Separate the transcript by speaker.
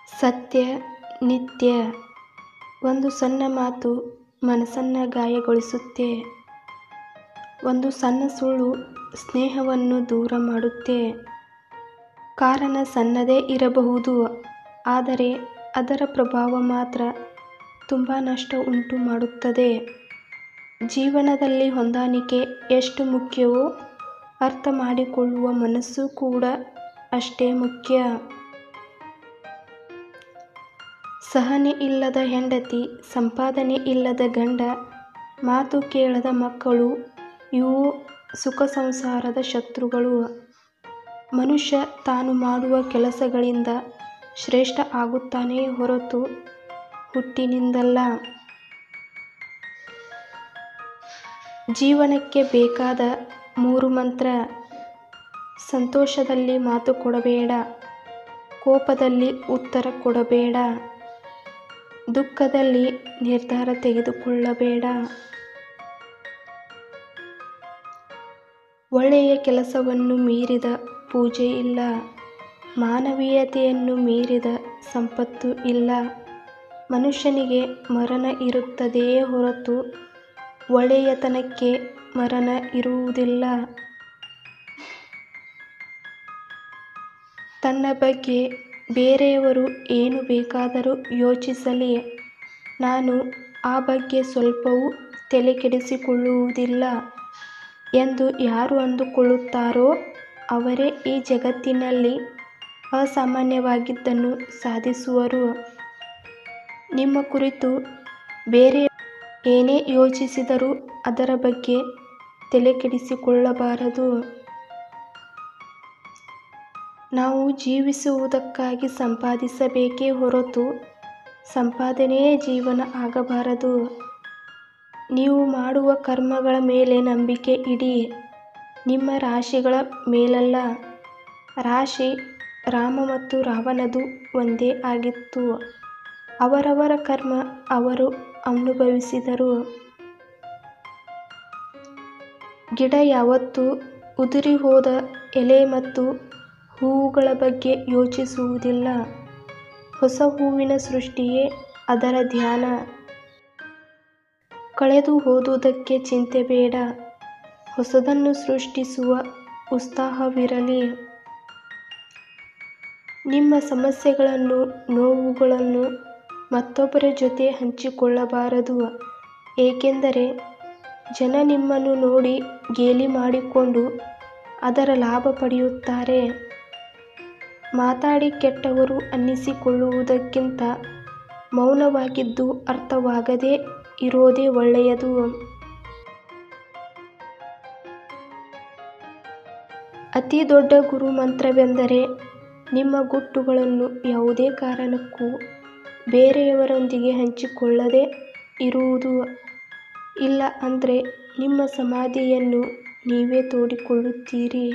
Speaker 1: ಸತ್ಯ ನಿತ್ಯ. ಒಂದು ಸಣ್ಣ ಮಾತು ಮನಸ್ಸನ್ನು ಗಾಯಗೊಳಿಸುತ್ತೆ. ಒಂದು ಸಣ್ಣ ಸುಳ್ಳು ಸ್ನೇಹವನ್ನು ದೂರ ಮಾಡುತ್ತೆ. ಕಾರಣ ಸಣ್ಣದೇ ಇರಬಹುದು, ಆದರೆ ಅದರ ಪ್ರಭಾವ ಮಾತ್ರ ತುಂಬ ನಷ್ಟ ಉಂಟು ಮಾಡುತ್ತದೆ. ಜೀವನದಲ್ಲಿ ಹೊಂದಾಣಿಕೆ ಎಷ್ಟು ಮುಖ್ಯವೋ ಅರ್ಥ ಮಾಡಿಕೊಳ್ಳುವ ಮನಸ್ಸು ಕೂಡ ಅಷ್ಟೇ ಮುಖ್ಯ. ಸಹನೆ ಇಲ್ಲದ ಹೆಂಡತಿ, ಸಂಪಾದನೆ ಇಲ್ಲದ ಗಂಡ, ಮಾತು ಕೇಳದ ಮಕ್ಕಳು ಇವು ಸುಖ ಸಂಸಾರದ ಶತ್ರುಗಳು. ಮನುಷ್ಯ ತಾನು ಮಾಡುವ ಕೆಲಸಗಳಿಂದ ಶ್ರೇಷ್ಠ ಆಗುತ್ತಾನೆ ಹೊರತು ಹುಟ್ಟಿನಿಂದಲ್ಲ. ಜೀವನಕ್ಕೆ ಬೇಕಾದ 3 ಮಂತ್ರ: ಸಂತೋಷದಲ್ಲಿ ಮಾತು ಕೊಡಬೇಡ, ಕೋಪದಲ್ಲಿ ಉತ್ತರ ಕೊಡಬೇಡ, ದುಃಖದಲ್ಲಿ ನಿರ್ಧಾರ ತೆಗೆದುಕೊಳ್ಳಬೇಡ. ಒಳ್ಳೆಯ ಕೆಲಸವನ್ನು ಮೀರಿದ ಪೂಜೆ ಇಲ್ಲ, ಮಾನವೀಯತೆಯನ್ನು ಮೀರಿದ ಸಂಪತ್ತು ಇಲ್ಲ. ಮನುಷ್ಯನಿಗೆ ಮರಣ ಇರುತ್ತದೆಯೇ ಹೊರತು ಒಳ್ಳೆಯತನಕ್ಕೆ ಮರಣ ಇರುವುದಿಲ್ಲ. ತನ್ನ ಬಗ್ಗೆ ಬೇರೆಯವರು ಏನು ಬೇಕಾದರೂ ಯೋಚಿಸಲಿ, ನಾನು ಆ ಬಗ್ಗೆ ಸ್ವಲ್ಪವೂ ತಲೆಕೆಡಿಸಿಕೊಳ್ಳುವುದಿಲ್ಲ ಎಂದು ಯಾರು ಅಂದುಕೊಳ್ಳುತ್ತಾರೋ ಅವರೇ ಈ ಜಗತ್ತಿನಲ್ಲಿ ಅಸಾಮಾನ್ಯವಾಗಿದ್ದನ್ನು ಸಾಧಿಸುವರು. ನಿಮ್ಮ ಕುರಿತು ಬೇರೆ ಏನೇ ಯೋಚಿಸಿದರೂ ಅದರ ಬಗ್ಗೆ ತಲೆಕೆಡಿಸಿಕೊಳ್ಳಬಾರದು. ನಾವು ಜೀವಿಸುವುದಕ್ಕಾಗಿ ಸಂಪಾದಿಸಬೇಕೇ ಹೊರತು ಸಂಪಾದನೆಯೇ ಜೀವನ ಆಗಬಾರದು. ನೀವು ಮಾಡುವ ಕರ್ಮಗಳ ಮೇಲೆ ನಂಬಿಕೆ ಇಡಿ, ನಿಮ್ಮ ರಾಶಿಗಳ ಮೇಲಲ್ಲ. ರಾಶಿ ರಾಮ ಮತ್ತು ರಾವಣದು ಒಂದೇ ಆಗಿತ್ತು. ಅವರವರ ಕರ್ಮ ಅವರು ಅನುಭವಿಸಿದರು. ಗಿಡ ಯಾವತ್ತೂ ಉದುರಿಹೋದ ಎಲೆ ಮತ್ತು ಹೂವುಗಳ ಬಗ್ಗೆ ಯೋಚಿಸುವುದಿಲ್ಲ. ಹೊಸ ಹೂವಿನ ಸೃಷ್ಟಿಯೇ ಅದರ ಧ್ಯಾನ. ಕಳೆದು ಹೋದುದಕ್ಕೆ ಚಿಂತೆ ಬೇಡ, ಹೊಸದನ್ನು ಸೃಷ್ಟಿಸುವ ಉತ್ಸಾಹವಿರಲಿ. ನಿಮ್ಮ ಸಮಸ್ಯೆಗಳನ್ನು, ನೋವುಗಳನ್ನು ಮತ್ತೊಬ್ಬರ ಜೊತೆ ಹಂಚಿಕೊಳ್ಳಬಾರದು. ಏಕೆಂದರೆ ಜನ ನಿಮ್ಮನ್ನು ನೋಡಿ ಗೇಲಿ ಮಾಡಿಕೊಂಡು ಅದರ ಲಾಭ ಪಡೆಯುತ್ತಾರೆ. ಮಾತಾಡಿ ಕೆಟ್ಟವರು ಅನ್ನಿಸಿಕೊಳ್ಳುವುದಕ್ಕಿಂತ ಮೌನವಾಗಿದ್ದು ಅರ್ಥವಾಗದೇ ಇರೋದೇ ಒಳ್ಳೆಯದು. ಅತಿ ದೊಡ್ಡ ಗುರುಮಂತ್ರವೆಂದರೆ ನಿಮ್ಮ ಗುಟ್ಟುಗಳನ್ನು ಯಾವುದೇ ಕಾರಣಕ್ಕೂ ಬೇರೆಯವರೊಂದಿಗೆ ಹಂಚಿಕೊಳ್ಳದೇ ಇರುವುದು. ಇಲ್ಲ ಅಂದ್ರೆ ನಿಮ್ಮ ಸಮಾಧಿಯನ್ನು ನೀವೇ ತೋಡಿಕೊಳ್ಳುತ್ತೀರಿ.